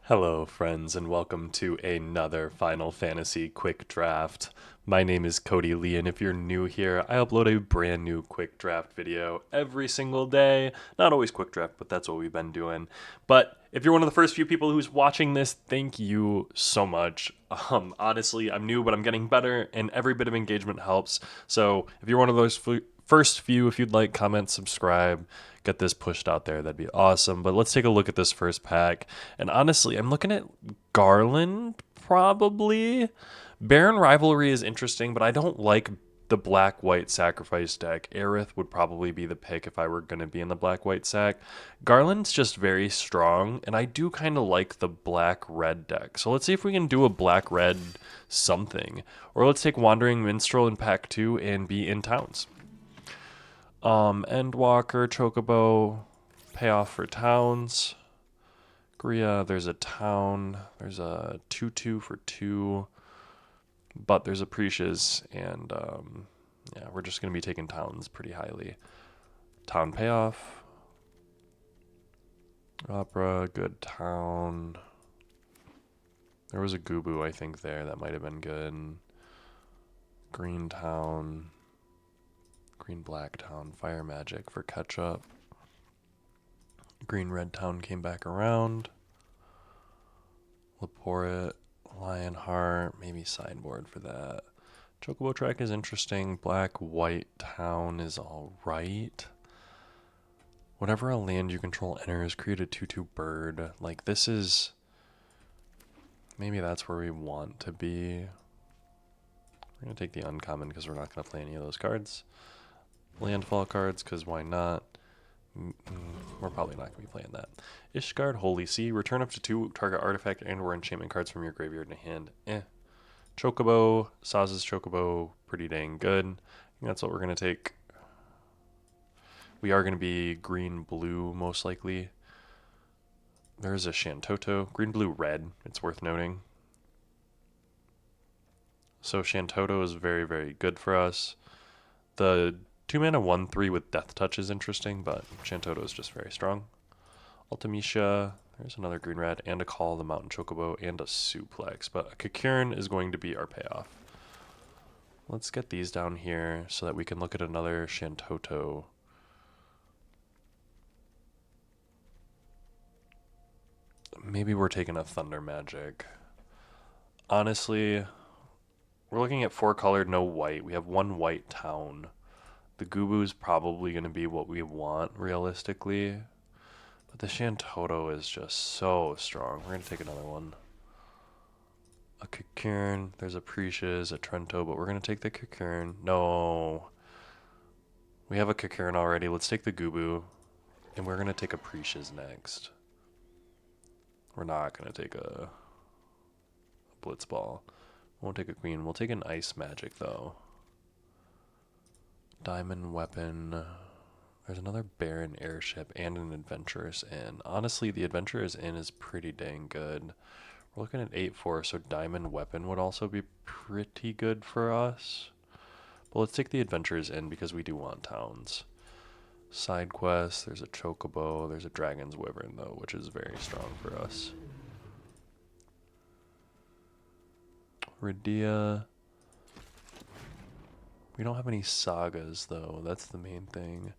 Hello, friends, and welcome to another Final Fantasy Quick Draft. My name is Cody Lee, and if you're new here, I upload a brand new Quick Draft video every single day. Not always Quick Draft, but that's what we've been doing. But if you're one of the first few people who's watching this, thank you so much. Honestly, I'm new, but I'm getting better, and every bit of engagement helps. So if you're one of those first few, if you'd like, comment, subscribe, get this pushed out there, that'd be awesome. But let's take a look at this first pack. And honestly, I'm looking at Garland probably. Baron Rivalry is interesting, but I don't like the black white sacrifice deck. Aerith would probably be the pick if I were going to be in the black white sack. Garland's just very strong, and I do kind of like the black red deck. So let's see if we can do a black red something. Or let's take Wandering Minstrel in pack 2 and be in towns. Endwalker, Chocobo, payoff for towns. Korea, there's a town. There's a 2-2 for 2. But there's a Precious, and yeah, we're just going to be taking towns pretty highly. Town payoff. Opera, good town. There was a Gubu, I think, there. That might have been good. Green town. Green black town. Fire magic for catch-up. Green red town came back around. Laporit, Lionheart, maybe sideboard for that. Chocobo track is interesting. Black white town is alright. Whenever a land you control enters, create a 2-2 bird. Like, this is... maybe that's where we want to be. We're going to take the uncommon because we're not going to play any of those cards. Landfall cards, because why not? We're probably not going to be playing that. Ishgard, Holy Sea. Return up to 2 target artifact and or enchantment cards from your graveyard to hand. Chocobo, Saz's Chocobo, pretty dang good. I think that's what we're going to take. We are going to be green-blue, most likely. There's a Shantoto. Green-blue-red, it's worth noting. So Shantoto is very, very good for us. The 2-mana 1-3 with Death Touch is interesting, but Shantoto is just very strong. Ultimecia, there's another green red, and a Call, the Mountain Chocobo, and a Suplex. But a Cocoon is going to be our payoff. Let's get these down here so that we can look at another Shantoto. Maybe we're taking a Thunder Magic. Honestly, we're looking at 4 colored, no white. We have 1 white town. The Gubu is probably going to be what we want, realistically. But the Shantoto is just so strong. We're going to take another one. A Cocoon. There's a Precious, a Trento, but we're going to take the Cocoon. No. We have a Cocoon already. Let's take the Gubu. And we're going to take a Precious next. We're not going to take a Blitzball. Won't take a Queen. We'll take an Ice Magic, though. Diamond Weapon. There's another Baron Airship and an Adventurous Inn. Honestly, the Adventurous Inn is pretty dang good. We're looking at 8-4, so Diamond Weapon would also be pretty good for us. But let's take the Adventurous Inn because we do want towns. Side quest, there's a Chocobo, there's a Dragon's Wyvern, though, which is very strong for us. Radia. We don't have any sagas, though. That's the main thing.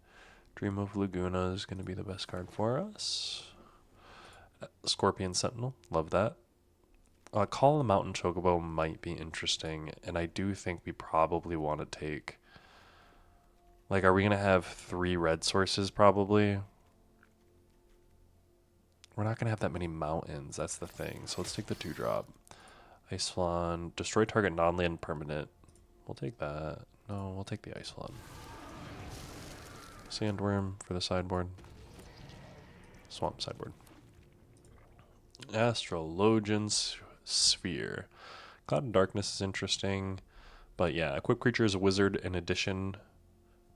Dream of Laguna is going to be the best card for us. Scorpion Sentinel. Love that. Call the Mountain Chocobo might be interesting, and I do think we probably want to take... like, are we going to have 3 red sources, probably? We're not going to have that many mountains, that's the thing. So let's take the 2-drop. Ice Flan. Destroy target non-land permanent. We'll take that. No, we'll take the Ice Flan. Sandworm for the sideboard. Swamp sideboard. Astrologian's Sphere. Cloud of Darkness is interesting. But yeah, equipped creature is a wizard in addition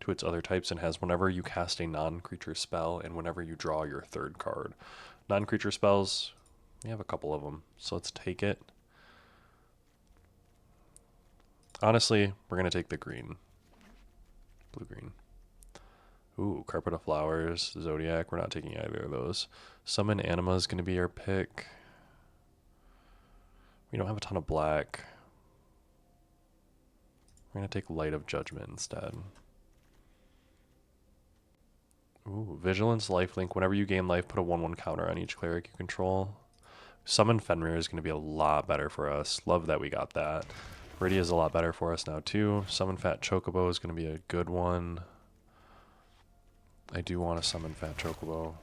to its other types and has whenever you cast a non-creature spell and whenever you draw your 3rd card. Non-creature spells, we have a couple of them, so let's take it. Honestly, we're going to take the green. Blue-green. Ooh, Carpet of Flowers, Zodiac. We're not taking either of those. Summon Anima is going to be our pick. We don't have a ton of black. We're going to take Light of Judgment instead. Ooh, Vigilance, Lifelink. Whenever you gain life, put a 1/1 counter on each cleric you control. Summon Fenrir is going to be a lot better for us. Love that we got that. Viridia is a lot better for us now too. Summon Fat Chocobo is going to be a good one. I do want to summon Fat Chocobo.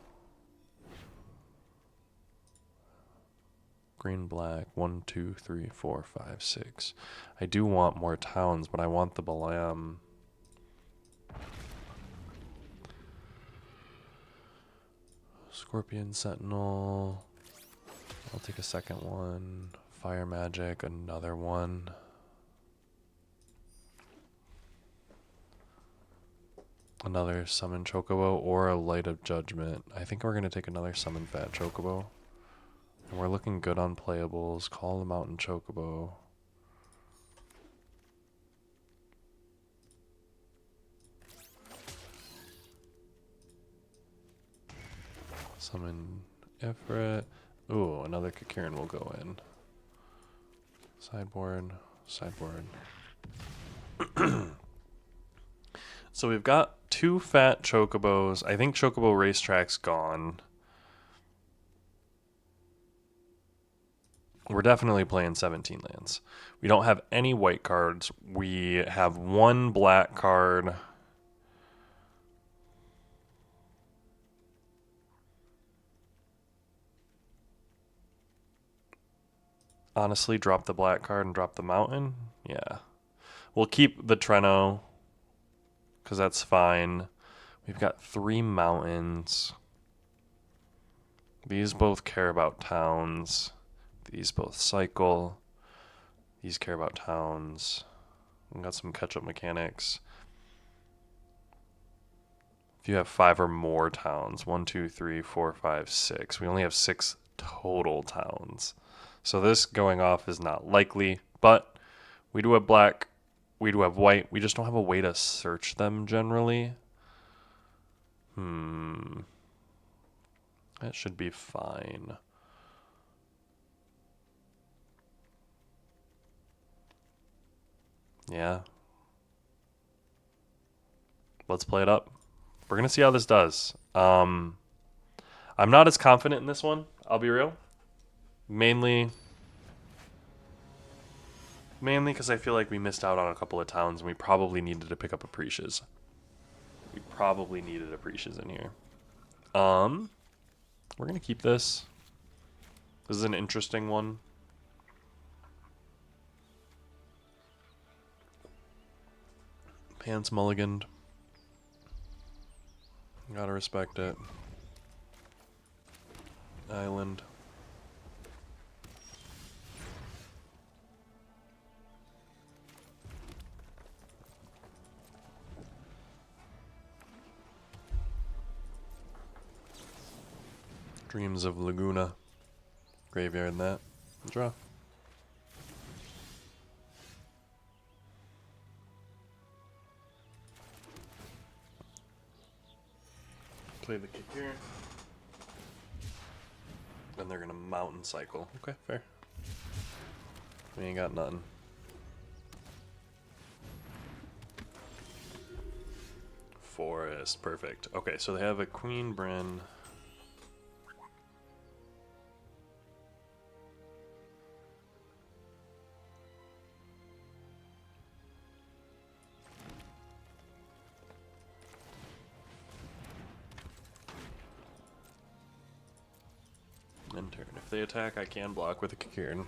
Green, black, 1, 2, 3, 4, 5, 6. I do want more towns, but I want the Balam. Scorpion Sentinel. I'll take a second one. Fire Magic, another one. Another Summon Chocobo or a Light of Judgment. I think we're going to take another Summon Fat Chocobo. And we're looking good on playables. Call the Mountain Chocobo. Summon Ifrit. Ooh, another Kakirin will go in. Sideboard, sideboard. So we've got 2 Fat Chocobos. I think Chocobo Racetrack's gone. We're definitely playing 17 lands. We don't have any white cards. We have 1 black card. Honestly, drop the black card and drop the mountain. Yeah. We'll keep the Treno, because that's fine. We've got 3 mountains. These both care about towns. These both cycle. These care about towns. We've got some catch-up mechanics. If you have 5 or more towns, 1, 2, 3, 4, 5, 6. We only have 6 total towns. So this going off is not likely, but we do have black, we do have white. We just don't have a way to search them generally. That should be fine. Yeah. Let's play it up. We're going to see how this does. I'm not as confident in this one, I'll be real. Mainly because I feel like we missed out on a couple of towns and we probably needed to pick up Aprecias. We probably needed Aprecias in here. We're going to keep this. This is an interesting one. Pants mulliganed. Gotta respect it. Island. Dreams of Laguna. Graveyard that. Draw. Play the kick here. And they're gonna mountain cycle. Okay, fair. We ain't got nothing. Forest, perfect. Okay, so they have a Queen Bryn. End turn. If they attack, I can block with a Kakirin.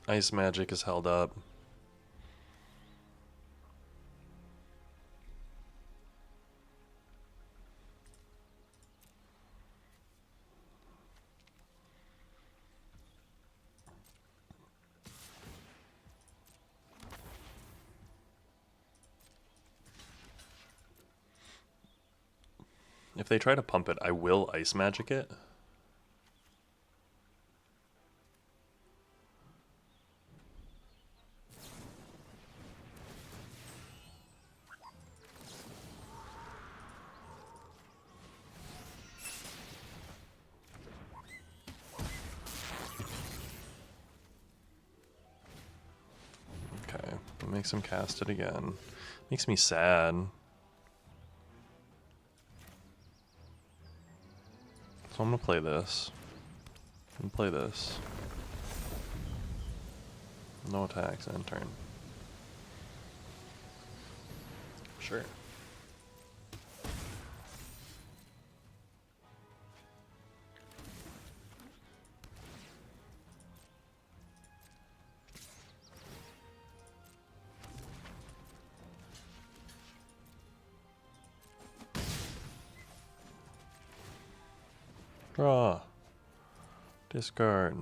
Ice Magic is held up. If they try to pump it, I will Ice Magic it. makes him cast it again. Makes me sad. So I'm gonna play this. And play this. No attacks, end turn. Sure. Draw. Discard.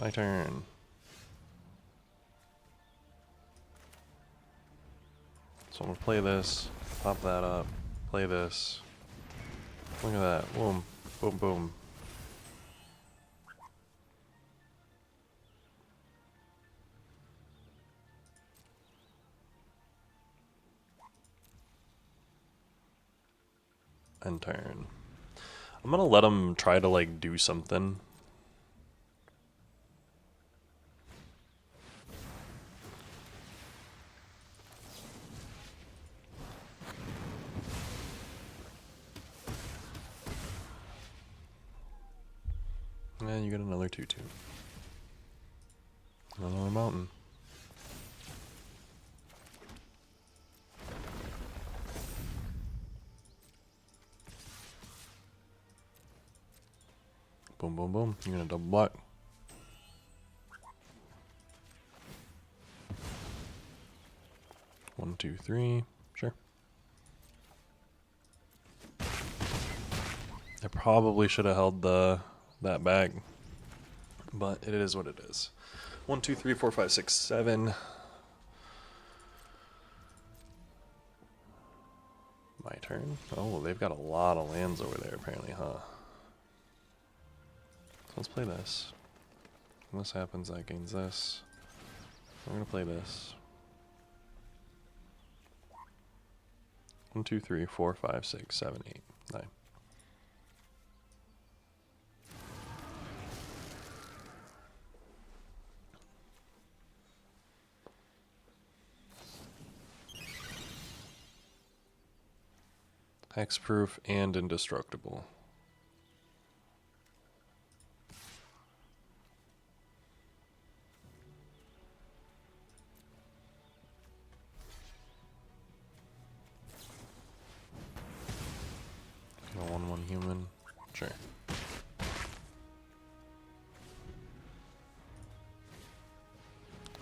My turn. So I'm gonna play this, pop that up, play this. Look at that. Boom. Boom, boom. End turn. I'm gonna let him try to like do something. And you get another 2/2. Another mountain. Boom, boom, boom. You're gonna double block. One, two, three. Sure. I probably should have held that bag, but it is what it is. 1, 2, 3, 4, 5, 6, 7. My turn. Oh, they've got a lot of lands over there, apparently, huh? So let's play this. When this happens, that gains this. We're gonna play this. 1, 2, 3, 4, 5, 6, 7, 8, 9. Hexproof and indestructible. A 1/1 human. Sure.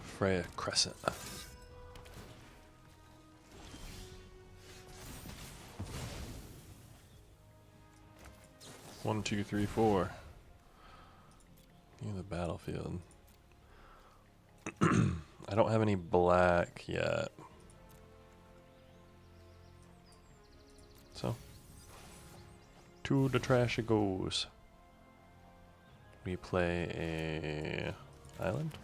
Freya Crescent. 1, 2, 3, 4. Near the battlefield. I don't have any black yet. So, to the trash it goes. We play a island.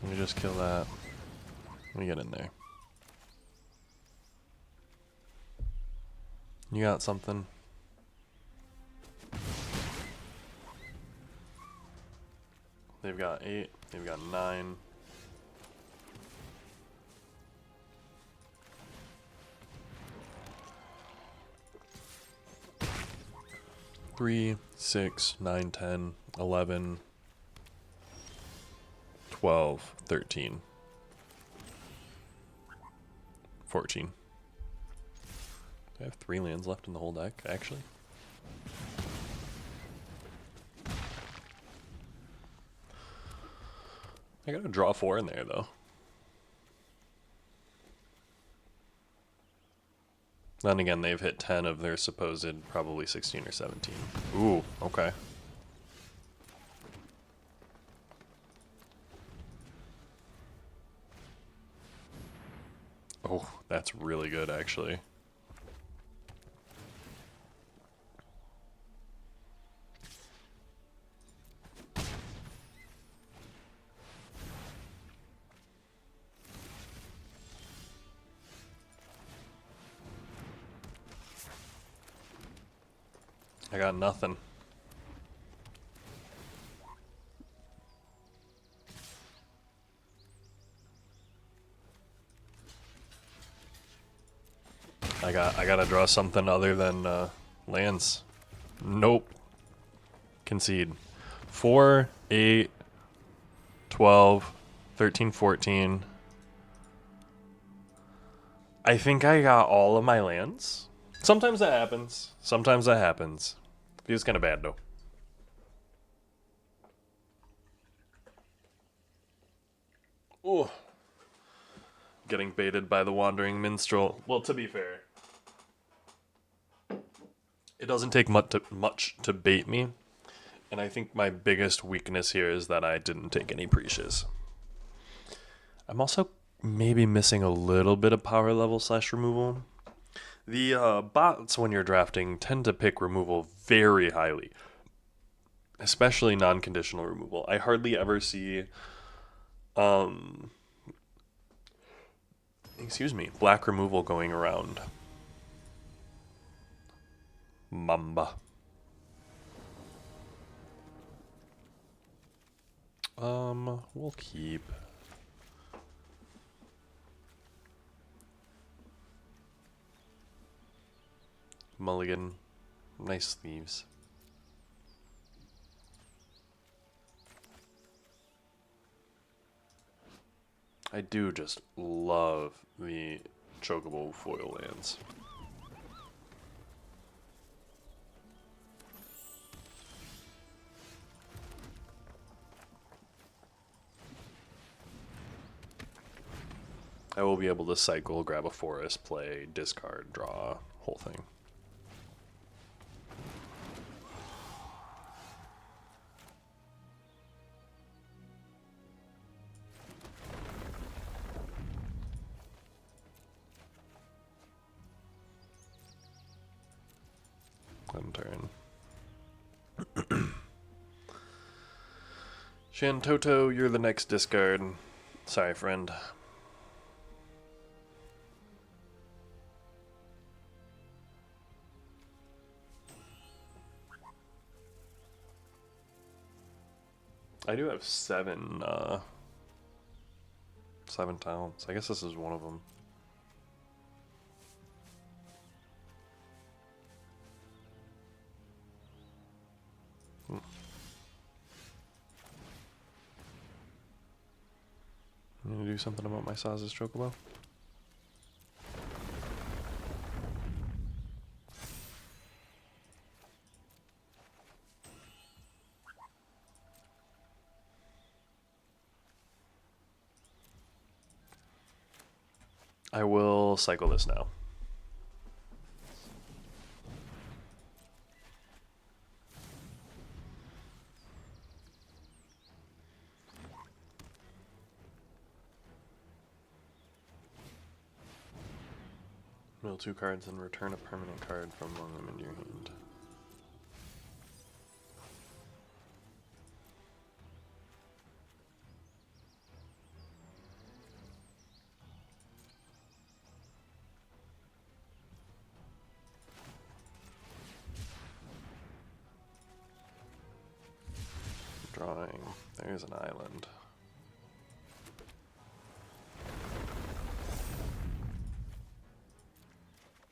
Let me just kill that. Let me get in there. You got something? They've got 8. They've got 9. Three, 6, 9, 10, 11, 12, 13, 14. I have 3 lands left in the whole deck, actually. I gotta draw 4 in there, though. Then again, they've hit 10 of their supposed probably 16 or 17. Ooh, okay. Oh, that's really good, actually. I got nothing. I gotta draw something other than lands. Nope. Concede. 4, 8, 12, 13, 14. I think I got all of my lands. Sometimes that happens. Sometimes that happens. Feels kind of bad though. Ooh. Getting baited by the Wandering Minstrel. Well, to be fair, it doesn't take much to bait me. And I think my biggest weakness here is that I didn't take any precious. I'm also maybe missing a little bit of power level / removal. The bots, when you're drafting, tend to pick removal very highly, especially non-conditional removal. I hardly ever see, black removal going around. Mamba. We'll keep. Mulligan. Nice sleeves. I do just love the Chocobo foil lands. I will be able to cycle, grab a forest, play, discard, draw, whole thing. End turn. Shantoto, you're the next discard. Sorry, friend. I do have 7 talents. I guess this is one of them. I'm gonna do something about my Saz's Chocobo. I will cycle this now. Mill 2 cards and return a permanent card from among them into your hand. Drawing. There's an island.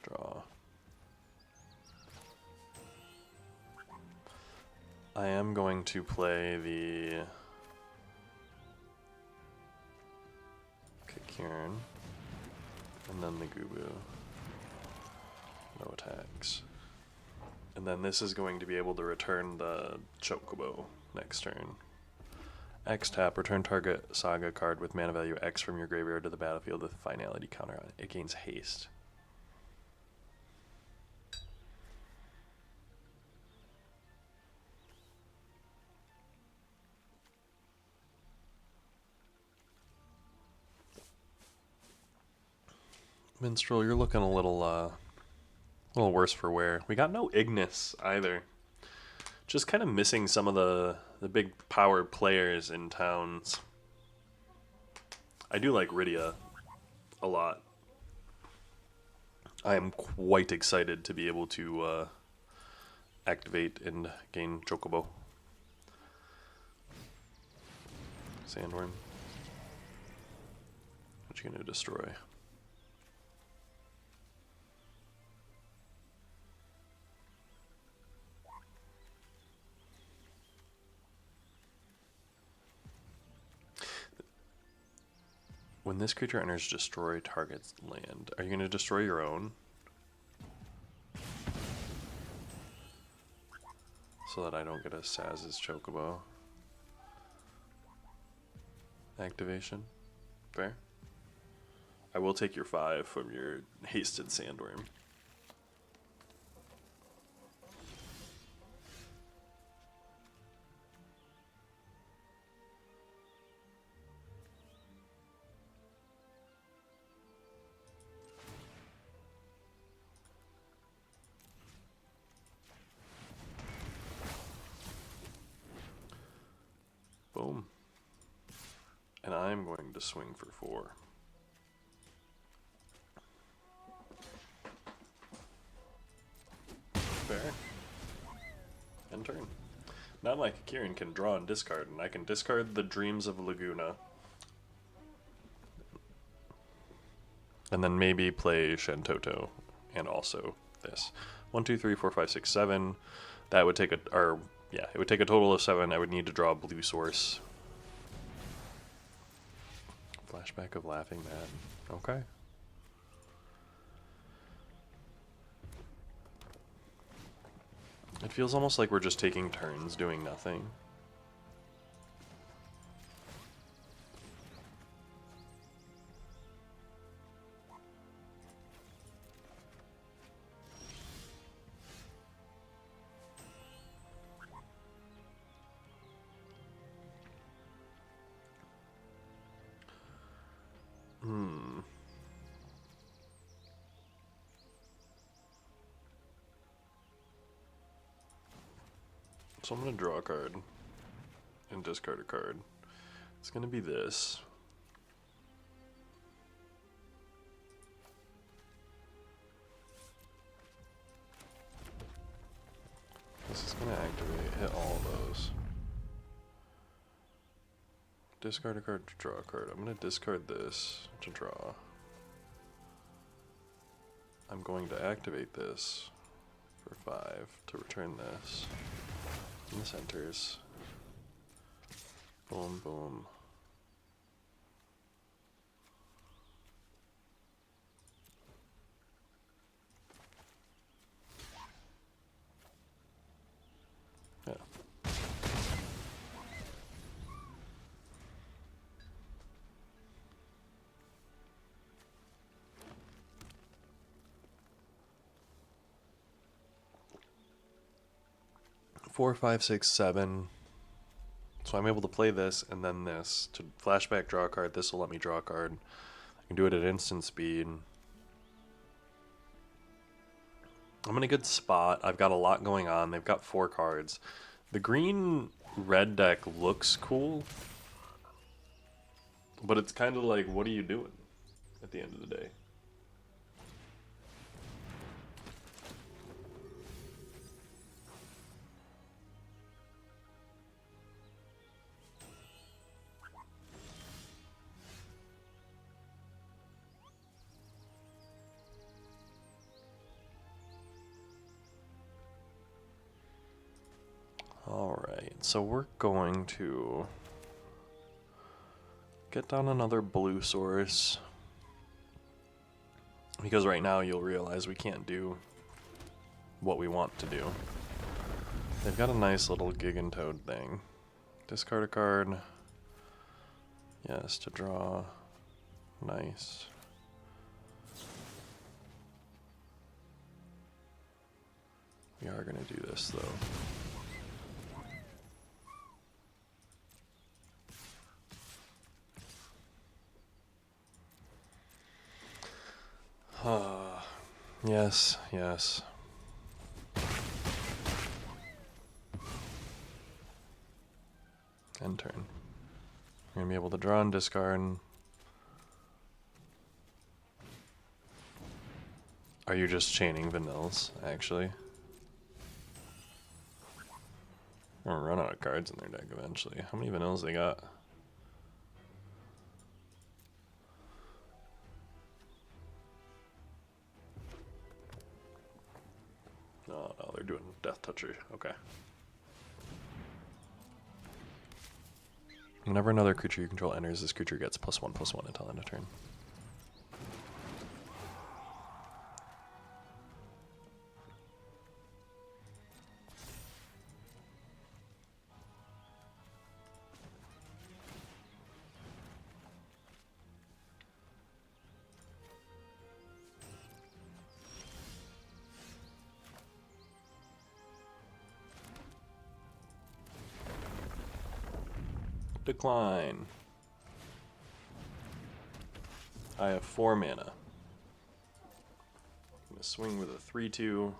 Draw. I am going to play the Kikirn and then the Gubu. No attacks. And then this is going to be able to return the Chocobo next turn. X tap, return target Saga card with mana value X from your graveyard to the battlefield with finality counter on it. It gains haste. Minstrel, you're looking a little worse for wear. We got no Ignis either. Just kind of missing some of the big power players in towns. I do like Rydia a lot. I am quite excited to be able to activate and gain Chocobo. Sandworm. What you gonna destroy? When this creature enters destroy target's land, are you gonna destroy your own? So that I don't get a Saz's Chocobo activation. Fair. I will take your 5 from your hasted Sandworm. Boom. And I'm going to swing for 4. Fair. End turn. Not like Kieran can draw and discard, and I can discard the Dreams of Laguna. And then maybe play Shentoto, and also this. 1, 2, 3, 4, 5, 6, 7. That would take it would take a total of 7. I would need to draw a blue source. Flashback of Laughing Mad. Okay. It feels almost like we're just taking turns doing nothing. So I'm going to draw a card and discard a card. It's going to be this. This is going to activate, hit all of those. Discard a card to draw a card. I'm going to discard this to draw. I'm going to activate this for 5 to return this. And this enters. Boom, boom. Yeah. Four, 5, 6, 7. So I'm able to play this and then this to flashback, draw a card. This will let me draw a card. I can do it at instant speed. I'm in a good spot. I've got a lot going on. They've got 4 cards. The green-red deck looks cool, but it's kind of like, what are you doing at the end of the day? Alright, so we're going to get down another blue source. Because right now you'll realize we can't do what we want to do. They've got a nice little Gigantoad thing. Discard a card. Yes, to draw. Nice. We are going to do this though. Yes, yes. End turn. We're gonna be able to draw and discard. Are you just chaining vanillas, actually? We're gonna run out of cards in their deck eventually. How many vanillas they got? Oh no, they're doing Death Toucher. Okay. Whenever another creature you control enters, this creature gets +1/+1 until end of turn. Decline. I have 4 mana. I'm gonna swing with a 3/2.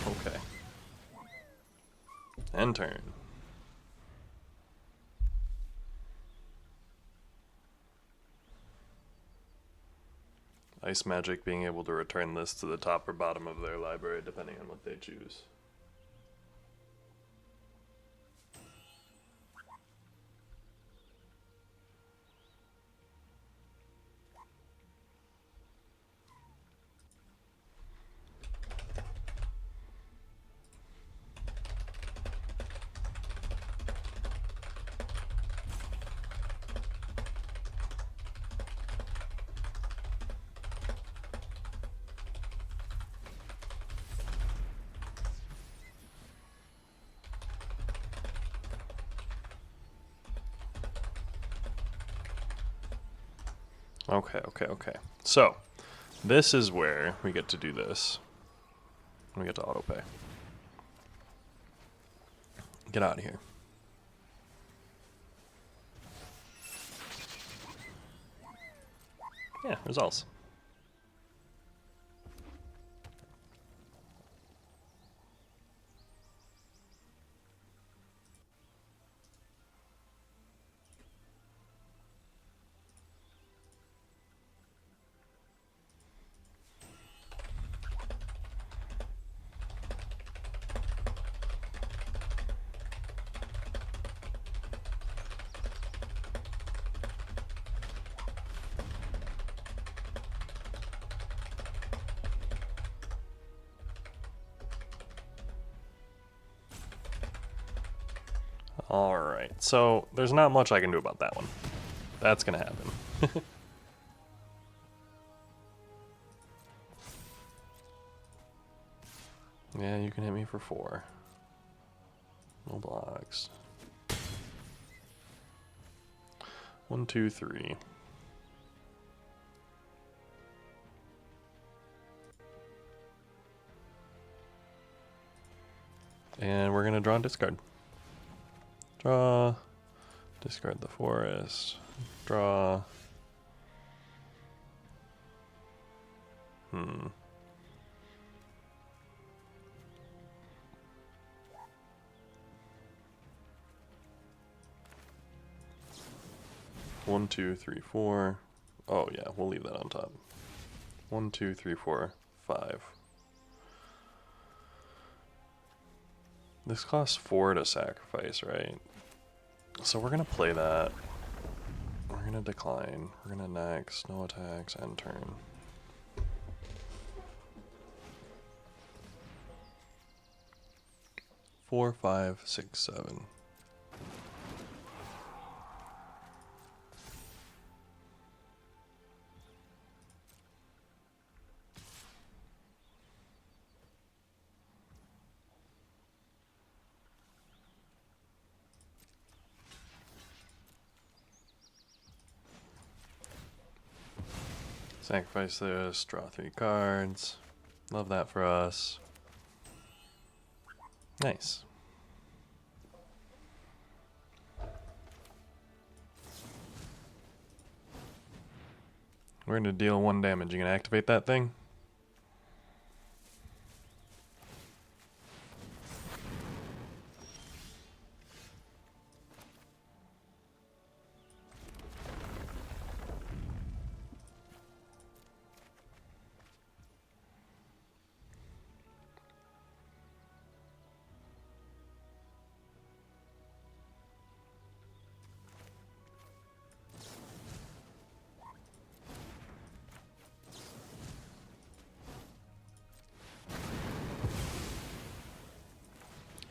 Okay. End turn. Ice Magic being able to return this to the top or bottom of their library depending on what they choose. Okay. So, this is where we get to do this. We get to autopay. Get out of here. Yeah, results. Alright, so there's not much I can do about that one. That's gonna happen. Yeah, you can hit me for 4. No blocks. 1, 2, 3. And we're gonna draw and discard. Draw. Discard the forest. Draw. 1, 2, 3, 4. Oh yeah, we'll leave that on top. 1, 2, 3, 4, 5. This costs 4 to sacrifice, right? So we're gonna play that. We're gonna decline. We're gonna next. No attacks. End turn. Four, 5, 6, 7. Sacrifice this, draw 3 cards. Love that for us. Nice. We're going to deal 1 damage. You going to activate that thing?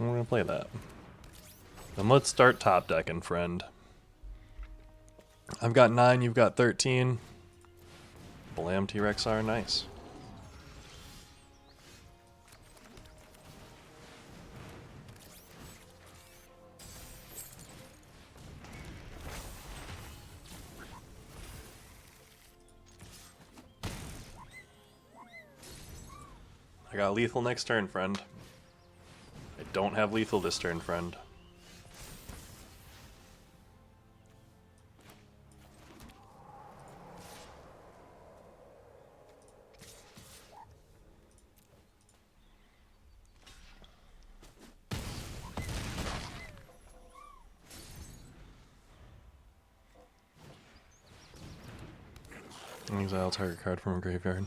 We're gonna play that. Then let's start top decking, friend. I've got 9, you've got 13. Blam T-Rex are nice. I got lethal next turn, friend. I don't have lethal this turn, friend. Exile target card from a graveyard.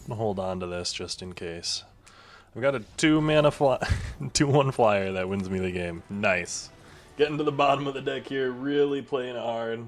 I'm gonna hold on to this just in case. I've got a 2-mana 2/1 flyer that wins me the game. Nice. Getting to the bottom of the deck here, really playing it hard.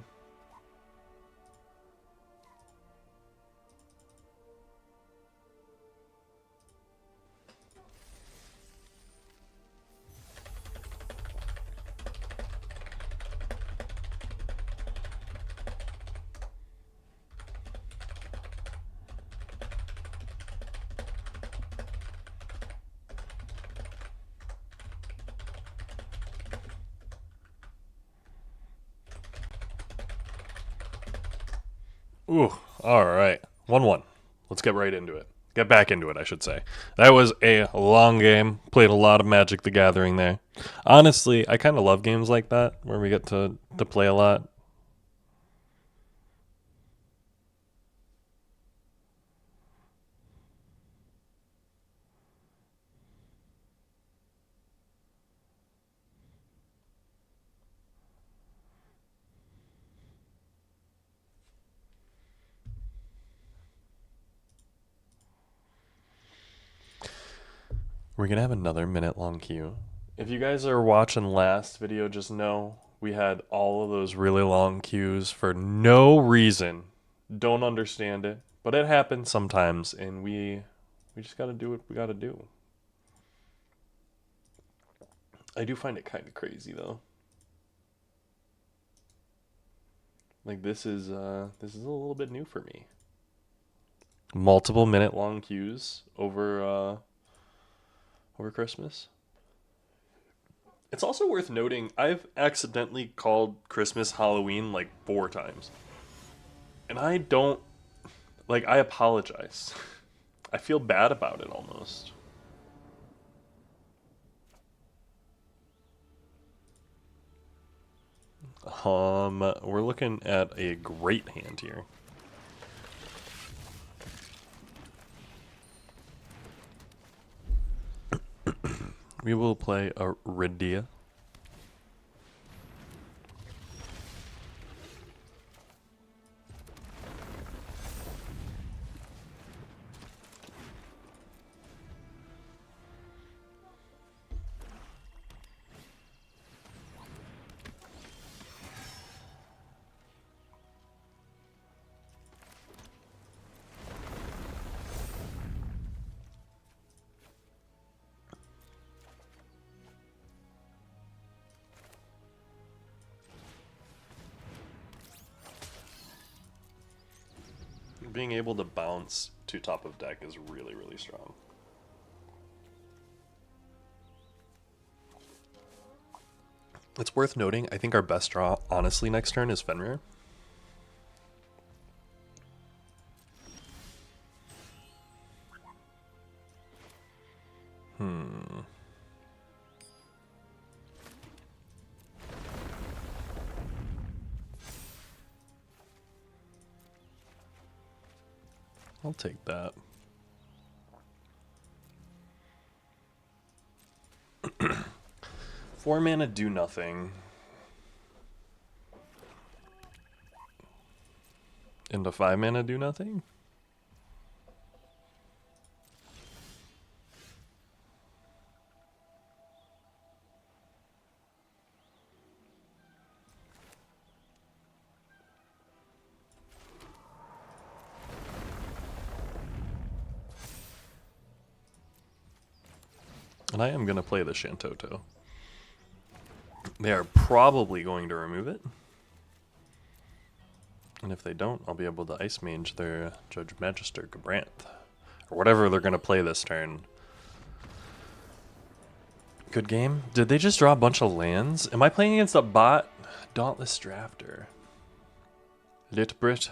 Ooh, alright. 1-1. Let's get right into it. Get back into it, I should say. That was a long game. Played a lot of Magic the Gathering there. Honestly, I kind of love games like that, where we get to play a lot. We're going to have another minute-long queue. If you guys are watching last video, just know we had all of those really long queues for no reason. Don't understand it, but it happens sometimes, and we just got to do what we got to do. I do find it kind of crazy, though. Like, this is a little bit new for me. Multiple minute-long queues over Christmas. It's also worth noting I've accidentally called Christmas Halloween like 4 times. And I don't, like, I apologize. I feel bad about it almost. We're looking at a great hand here. We will play a Rydia. Being able to bounce to top of deck is really, really strong. It's worth noting, I think our best draw, honestly, next turn is Fenrir. I'll take that. Four mana do nothing. Into 5 mana do nothing? And I am going to play the Shantoto. They are probably going to remove it. And if they don't, I'll be able to Ice Mage their Judge Magister Gabranth. Or whatever they're going to play this turn. Good game. Did they just draw a bunch of lands? Am I playing against a bot? Dauntless Drafter. Litbrit.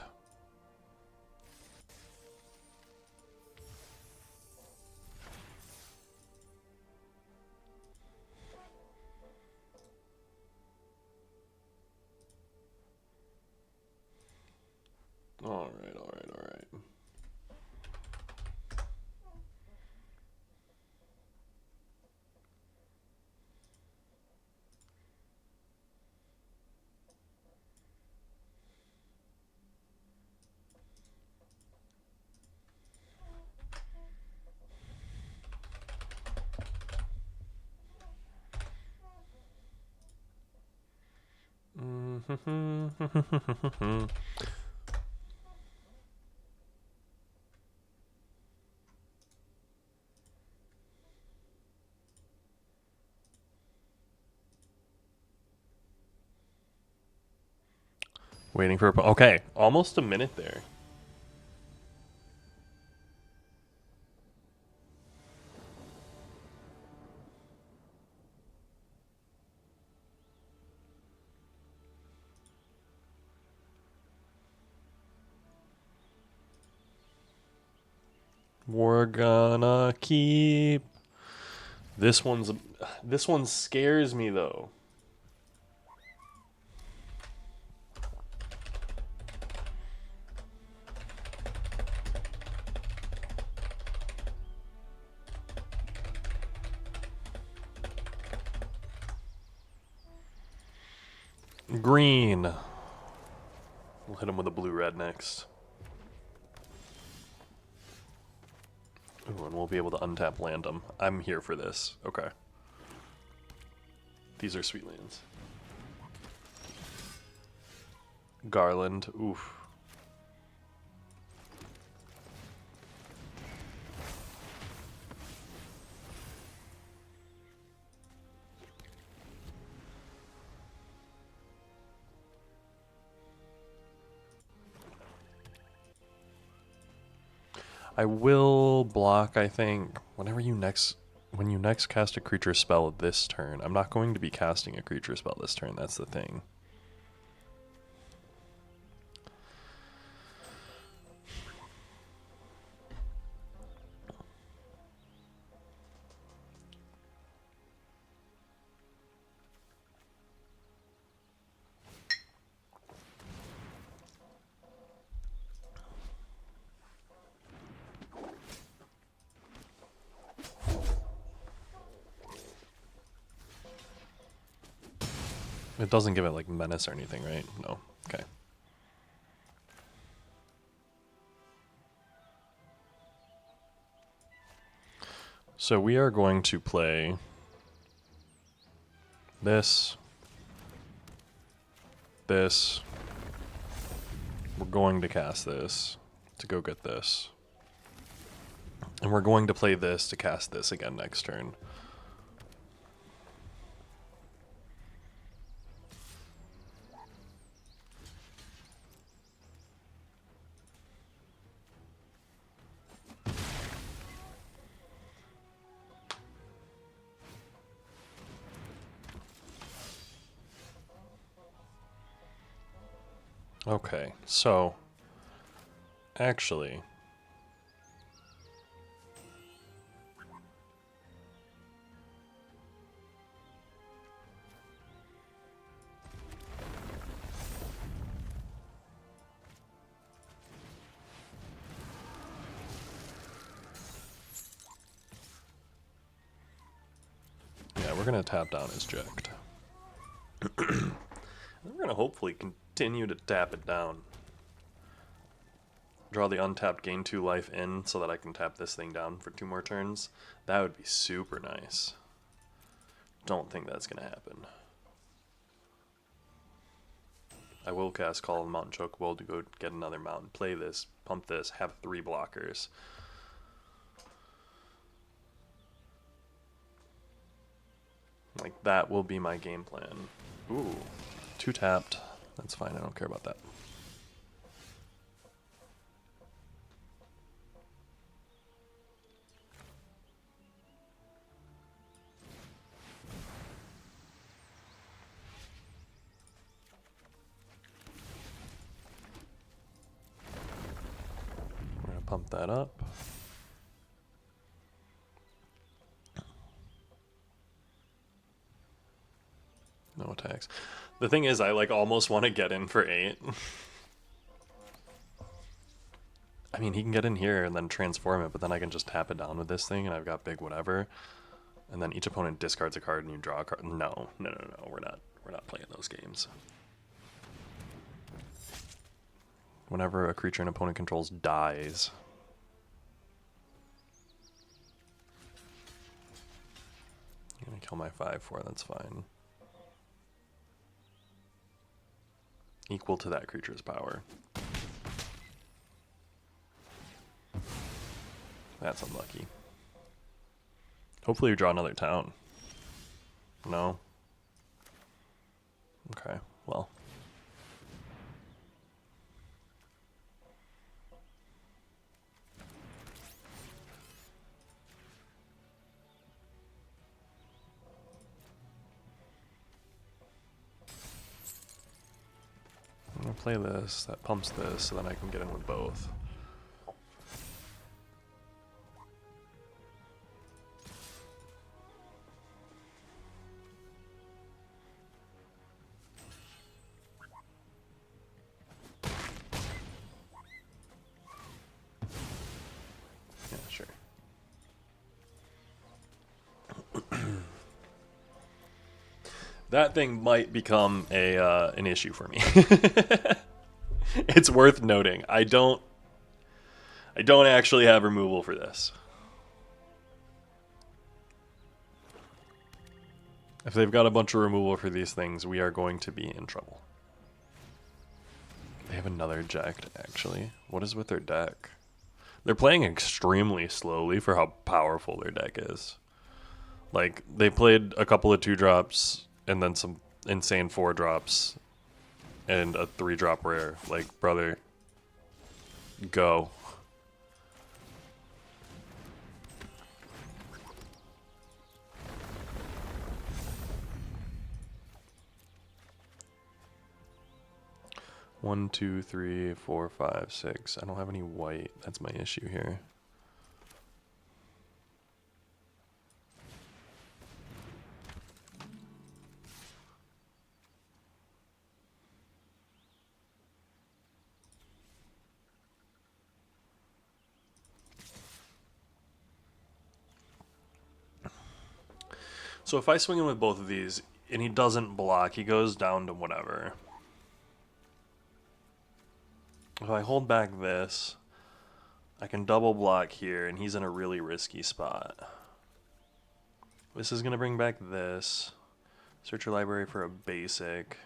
Alright. Waiting for a... Okay, almost a minute there. We're gonna keep... This one scares me though. Green. We'll hit him with a blue-red next. Ooh, and we'll be able to untap land him. I'm here for this. Okay. These are sweet lands. Garland. Oof. I will block, I think, when you next cast a creature spell this turn. I'm not going to be casting a creature spell this turn, that's the thing. It doesn't give it like menace or anything, right? No. Okay. So we are going to play this. We're going to cast this to go get this. And we're going to play this to cast this again next turn. Okay, so actually, yeah, we're gonna tap down his Ject. We're gonna hopefully continue to tap it down. Draw the untapped, gain 2 life in so that I can tap this thing down for 2 more turns. That would be super nice. Don't think that's gonna happen. I will cast Call of the Mountain Chocobo to go get another mountain. Play this, pump this, have 3 blockers. Like, that will be my game plan. Ooh, 2 tapped. That's fine, I don't care about that. We're gonna pump that up. No attacks. The thing is, I like almost want to get in for 8. I mean, he can get in here and then transform it, but then I can just tap it down with this thing, and I've got big whatever. And then each opponent discards a card, and you draw a card. No, we're not playing those games. Whenever a creature an opponent controls dies, I'm gonna kill my 5/4. That's fine. Equal to that creature's power. That's unlucky. Hopefully you draw another town. No? Okay, well. I'm gonna play this, that pumps this, so then I can get in with both. Yeah, sure. That thing might become an issue for me. It's worth noting. I don't actually have removal for this. If they've got a bunch of removal for these things, we are going to be in trouble. They have another eject, actually. What is with their deck? They're playing extremely slowly for how powerful their deck is. Like, they played a couple of 2-drops and then some insane 4-drops and a 3-drop rare. Like, brother, go. One, two, three, four, five, six. I don't have any white. That's my issue here. So if I swing in with both of these and he doesn't block, he goes down to whatever. If I hold back this, I can double block here, and he's in a really risky spot. This is going to bring back this. Search your library for a basic.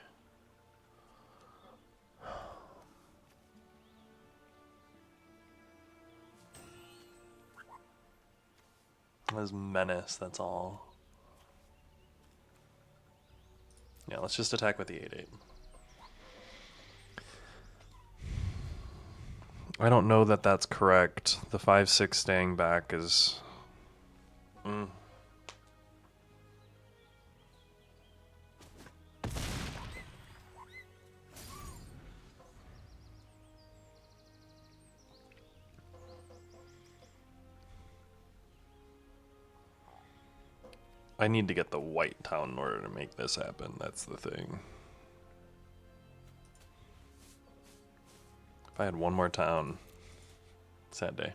There's Menace, that's all. Yeah, let's just attack with the 8/8. I don't know that that's correct. The 5/6 staying back is... I need to get the white town in order to make this happen. That's the thing. If I had one more town, sad day.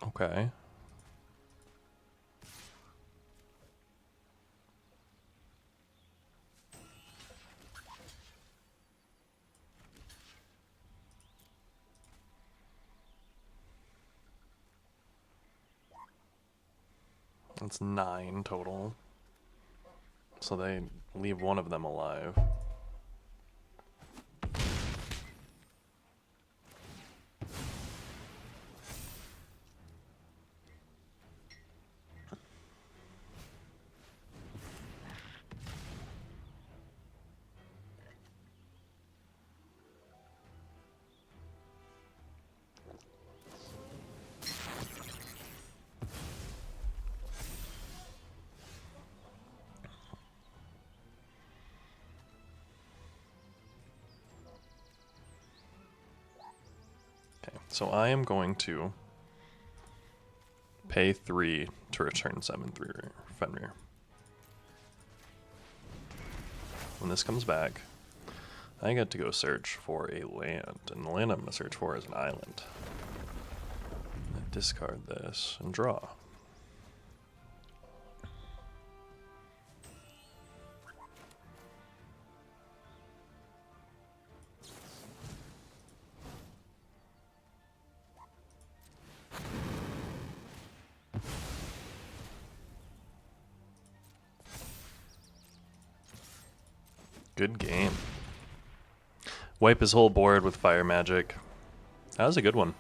Okay. That's 9 total. So they leave one of them alive. So I am going to pay 3 to return 7/3 Fenrir. When this comes back, I get to go search for a land, and the land I'm going to search for is an island. Discard this and draw. Good game. Wipe his whole board with fire magic. That was a good one.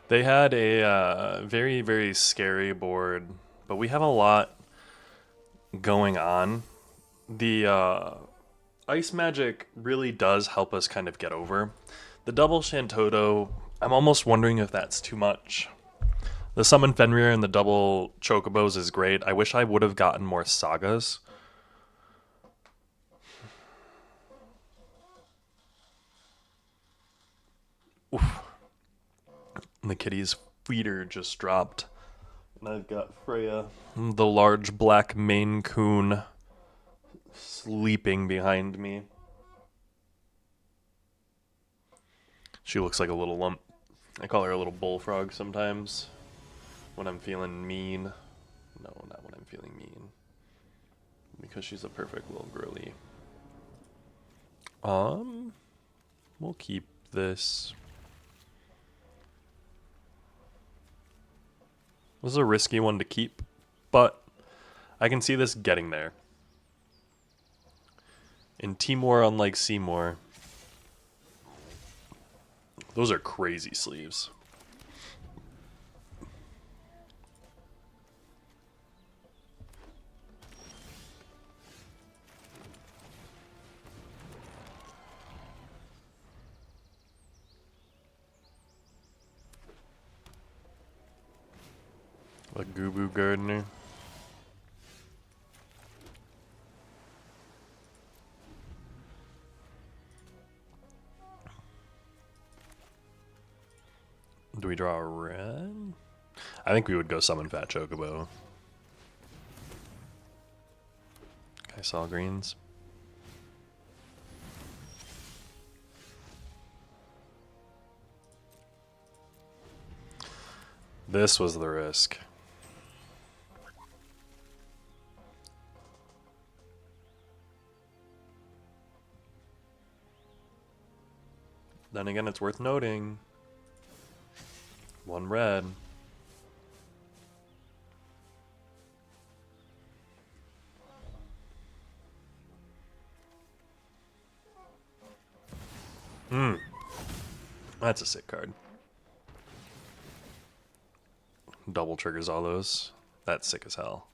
They had a very, very scary board, but we have a lot going on. The ice magic really does help us kind of get over. The double Shantoto, I'm almost wondering if that's too much. The summon Fenrir and the double Chocobos is great. I wish I would have gotten more sagas. Oof. And the kitty's feeder just dropped. And I've got Freya, the large black Maine Coon, sleeping behind me. She looks like a little lump. I call her a little bullfrog sometimes when I'm feeling mean. No, not when I'm feeling mean. Because she's a perfect little girly. We'll keep this. This is a risky one to keep, but I can see this getting there. In Timor, unlike Seymour, those are crazy sleeves. A Gubu Gardener. Do we draw a red? I think we would go summon Fat Chocobo. I saw greens. This was the risk. Then again, it's worth noting. One red. That's a sick card. Double triggers all those. That's sick as hell.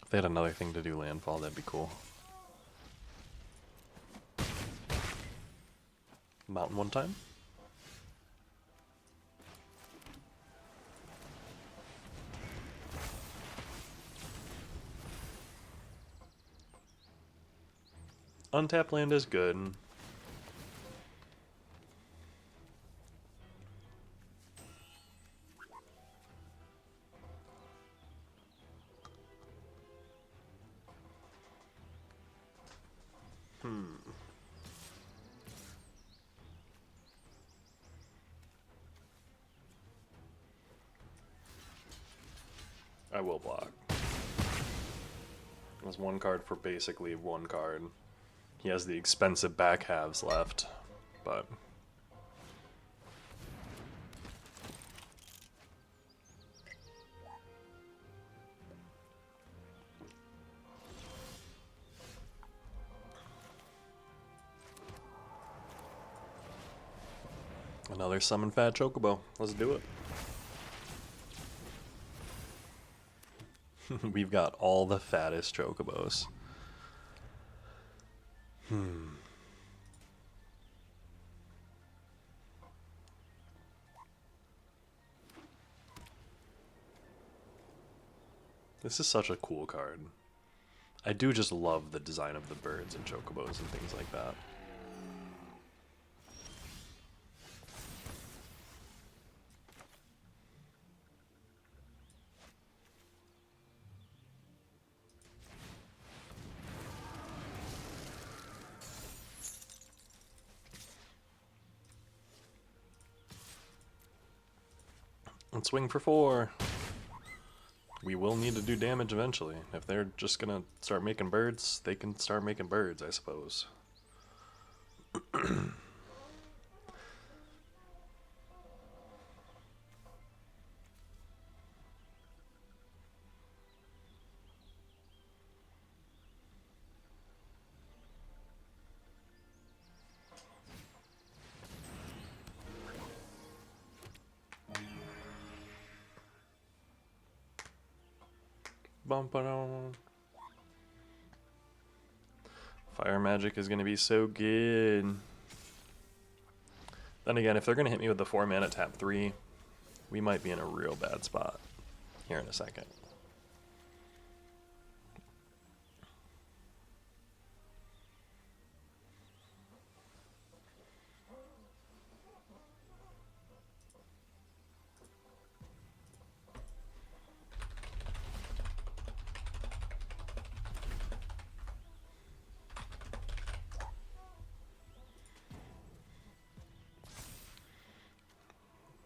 If they had another thing to do landfall, that'd be cool. Mountain one time. Untap land is good. I will block. There's one card for basically one card. He has the expensive back halves left, but Another summon fat chocobo. Let's do it. We've got all the fattest chocobos. This is such a cool card. I do just love the design of the birds and chocobos and things like that. And swing for 4. We will need to do damage eventually. If they're just gonna start making birds, they can start making birds, I suppose. Bum-ba-dum. Fire magic is going to be so good. Then again, if they're going to hit me with the 4 mana tap 3, we might be in a real bad spot here in a second.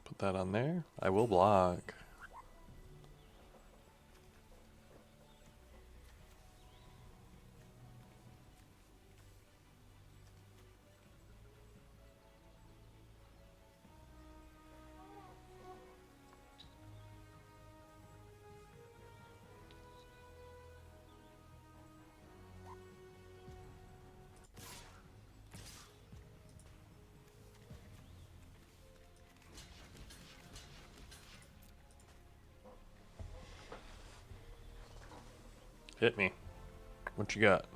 Put that on there. I will block. Hit me. What you got?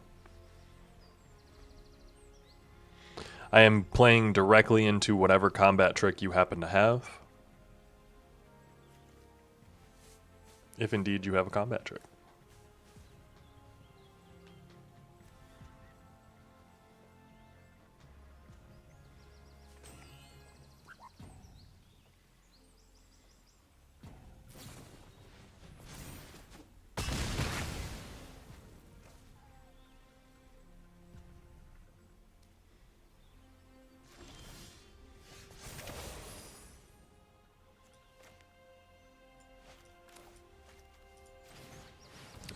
I am playing directly into whatever combat trick you happen to have. If indeed you have a combat trick.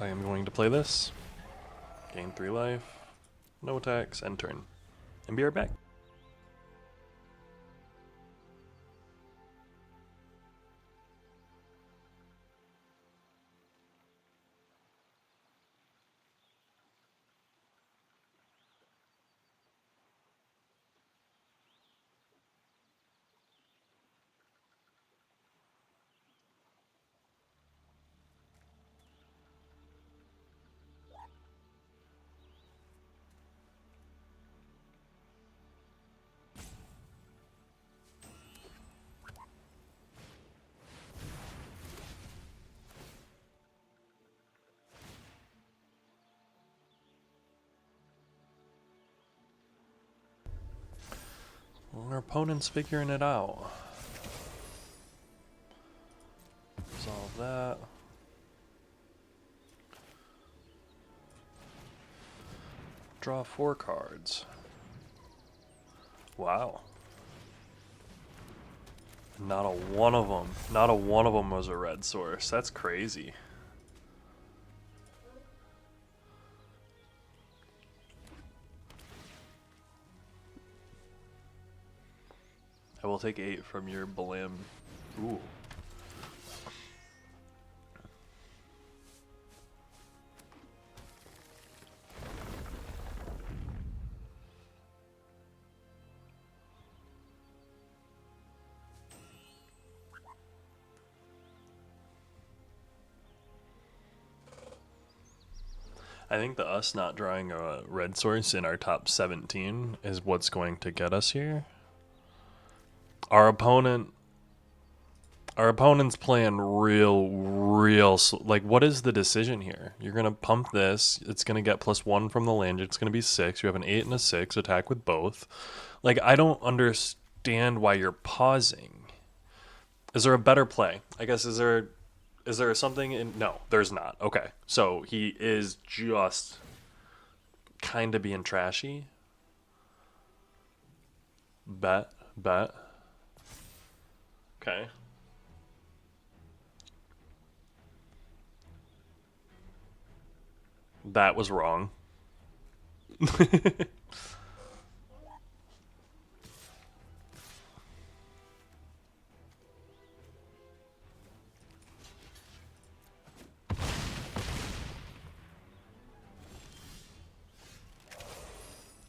I am going to play this. Gain 3 life. No attacks. End turn. And be right back. Well, our opponent's figuring it out. Resolve that. Draw 4 cards. Wow. Not a one of them was a red source. That's crazy. I will take 8 from your Blim. Ooh. I think the us not drawing a red source in our top 17 is what's going to get us here. Our opponent's playing like, what is the decision here? You're gonna pump this. It's gonna get +1 from the land. It's gonna be 6. You have an 8 and a 6. Attack with both. Like, I don't understand why you're pausing. Is there a better play? I guess is there something in? No, there's not. Okay, so he is just kind of being trashy. Bet. Okay. That was wrong.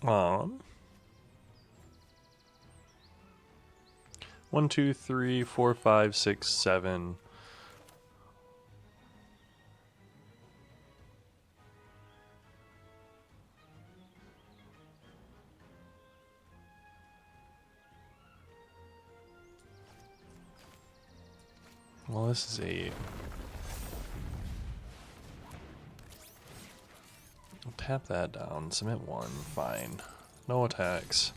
Um. 1, 2, 3, 4, 5, 6, 7. Well, this is 8. I'll tap that down. Submit 1. Fine. No attacks.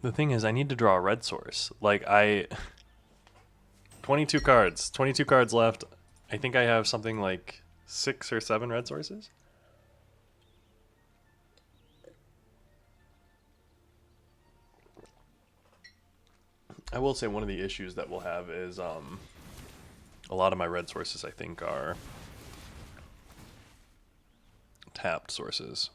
The thing is, I need to draw a red source. Like, 22 cards. 22 cards left. I think I have something like 6 or 7 red sources. I will say one of the issues that we'll have is a lot of my red sources, I think, are tapped sources.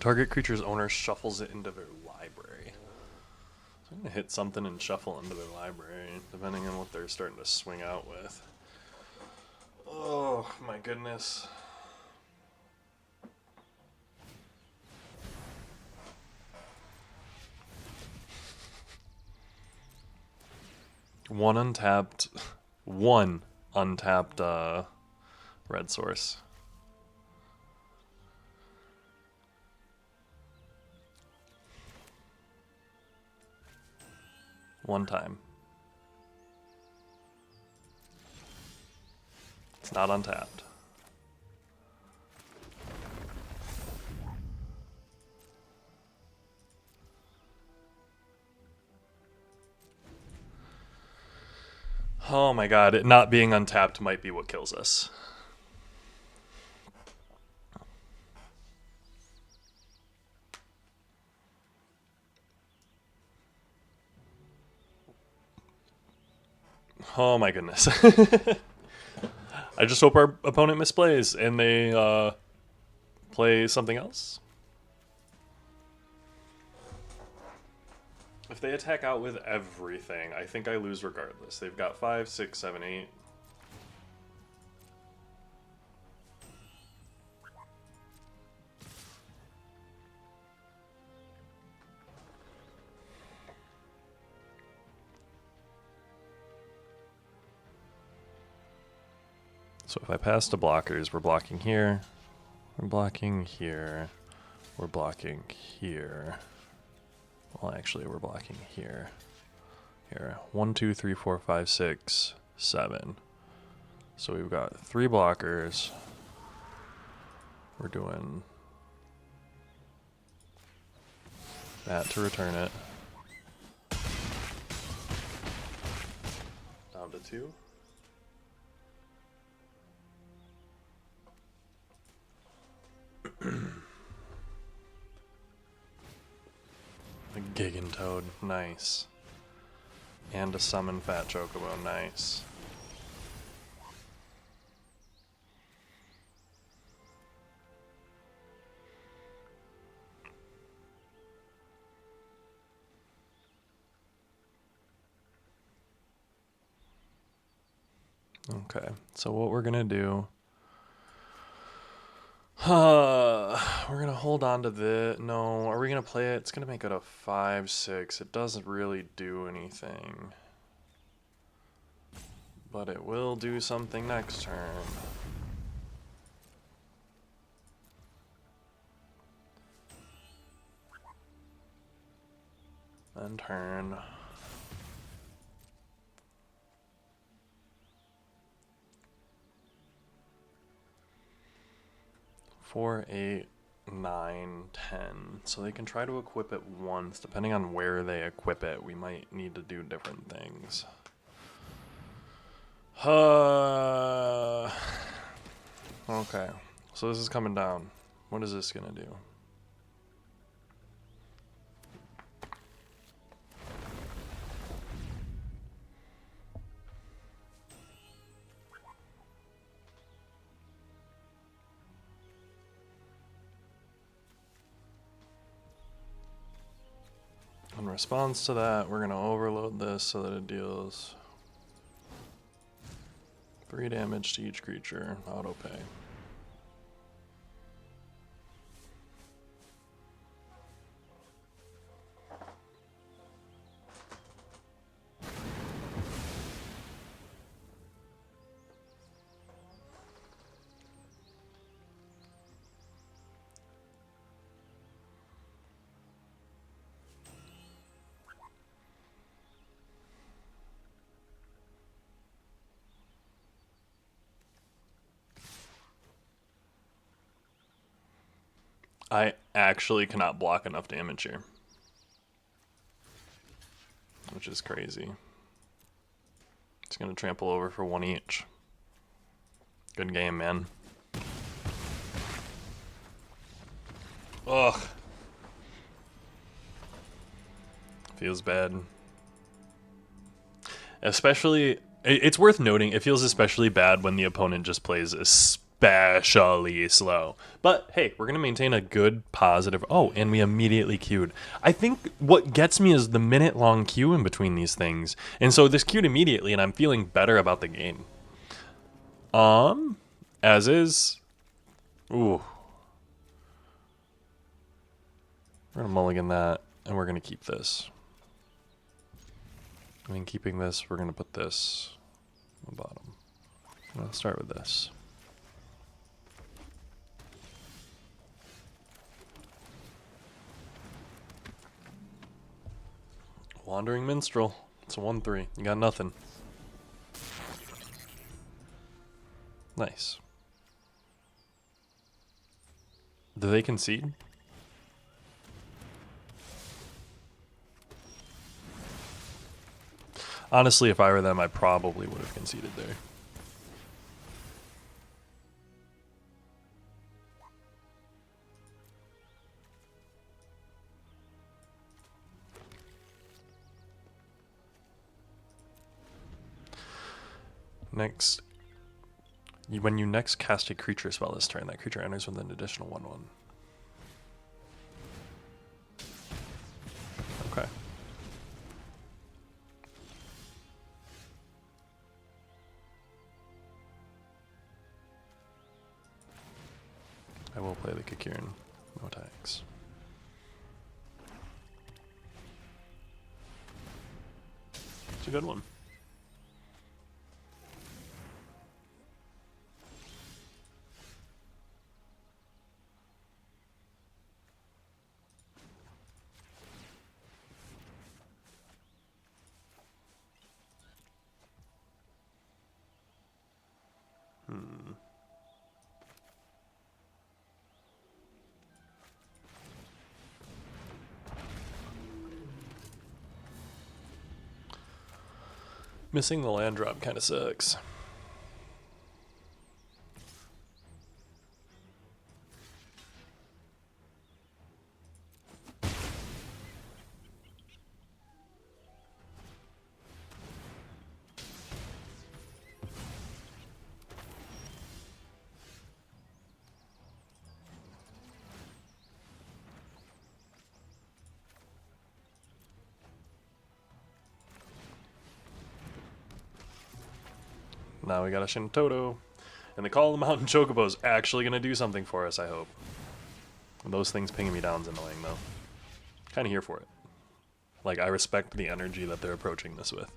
Target creature's owner shuffles it into their library. So I'm going to hit something and shuffle into their library, depending on what they're starting to swing out with. Oh, my goodness. One untapped red source. One time. It's not untapped. Oh my god, it not being untapped might be what kills us. Oh my goodness. I just hope our opponent misplays and they play something else. If they attack out with everything, I think I lose regardless. They've got 5, 6, 7, 8. So if I pass to blockers, we're blocking here, we're blocking here, we're blocking here. Well, actually, we're blocking here. Here, 1, 2, 3, 4, 5, 6, 7. So we've got 3 blockers. We're doing that to return it. Down to 2. A Gigantoad, nice. And a summon Fat Chocobo, nice. Okay, so what we're gonna do, we're gonna hold on to this. No, are we gonna play it? It's gonna make it a 5/6. It doesn't really do anything, but it will do something next turn. End turn. 4, 8, 9, 10. So they can try to equip it once. Depending on where they equip it, we might need to do different things. Okay, so this is coming down. What is this gonna do? In response to that, we're gonna overload this so that it deals 3 damage to each creature, auto pay. I actually cannot block enough damage here, which is crazy. It's gonna trample over for 1 each. Good game, man. Ugh. Feels bad. Especially, it's worth noting, it feels especially bad when the opponent just plays especially slow. But hey, we're going to maintain a good, positive... Oh, and we immediately queued. I think what gets me is the minute-long queue in between these things. And so this queued immediately, and I'm feeling better about the game. As is... Ooh. We're going to mulligan that, and we're going to keep this. I mean, keeping this, we're going to put this on the bottom. I'll start with this. Wandering Minstrel. It's a 1/3. You got nothing. Nice. Do they concede? Honestly, if I were them, I probably would have conceded there. Next, when you next cast a creature spell this turn, that creature enters with an additional 1/1. Okay. I will play the Kakirin. No attacks. It's a good one. Missing the land drop kind of sucks. now we got a Shintoto. And the Call of the Mountain Chocobo is actually going to do something for us, I hope. And those things pinging me down is annoying, though. Kind of here for it. Like, I respect the energy that they're approaching this with.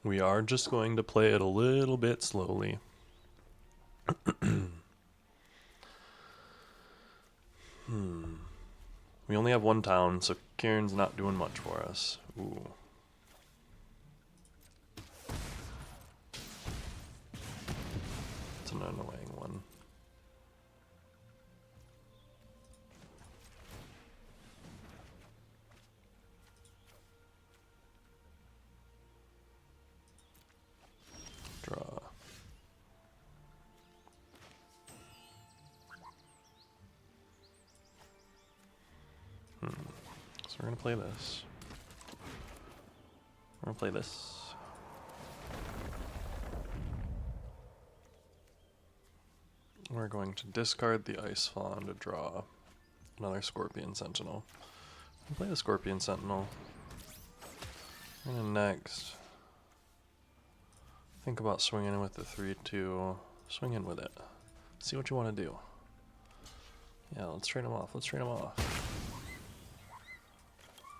We are just going to play it a little bit slowly. We only have one town, so Kieran's not doing much for us. Ooh. It's an annoying one. Draw. So we're gonna play this. We're gonna play this. We're going to discard the Ice Fawn to draw another Scorpion Sentinel. We'll play the Scorpion Sentinel. And then next, think about swinging in with the 3-2. Swing in with it. See what you want to do. Yeah, let's trade him off. Let's trade him off.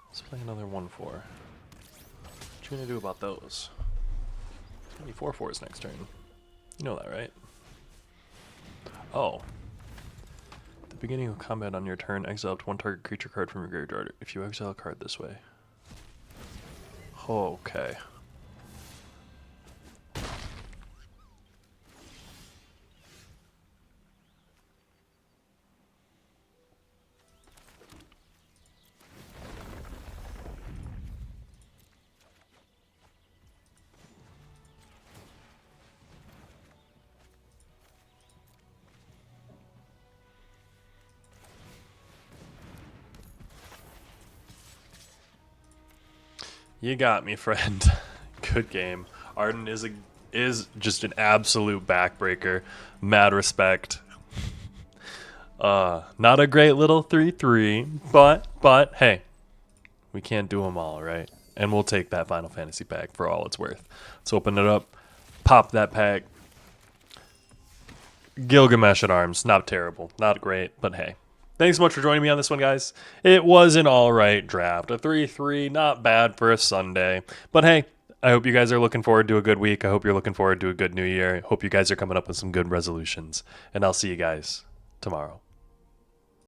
Let's play another 1-4. What you gonna do about those? It's gonna be 4-4s next turn. You know that, right? Oh. At the beginning of combat on your turn, exile up to one target creature card from your graveyard. If you exile a card this way. Okay. You got me, friend. Good game. Arden is just an absolute backbreaker. Mad respect. Not a great little 3-3, but hey, we can't do them all, right? And we'll take that Final Fantasy pack for all it's worth. Let's open it up, pop that pack. Gilgamesh at arms, not terrible, not great, but hey. Thanks so much for joining me on this one, guys. It was an alright draft. A 3-3, not bad for a Sunday. But hey, I hope you guys are looking forward to a good week. I hope you're looking forward to a good new year. I hope you guys are coming up with some good resolutions. And I'll see you guys tomorrow.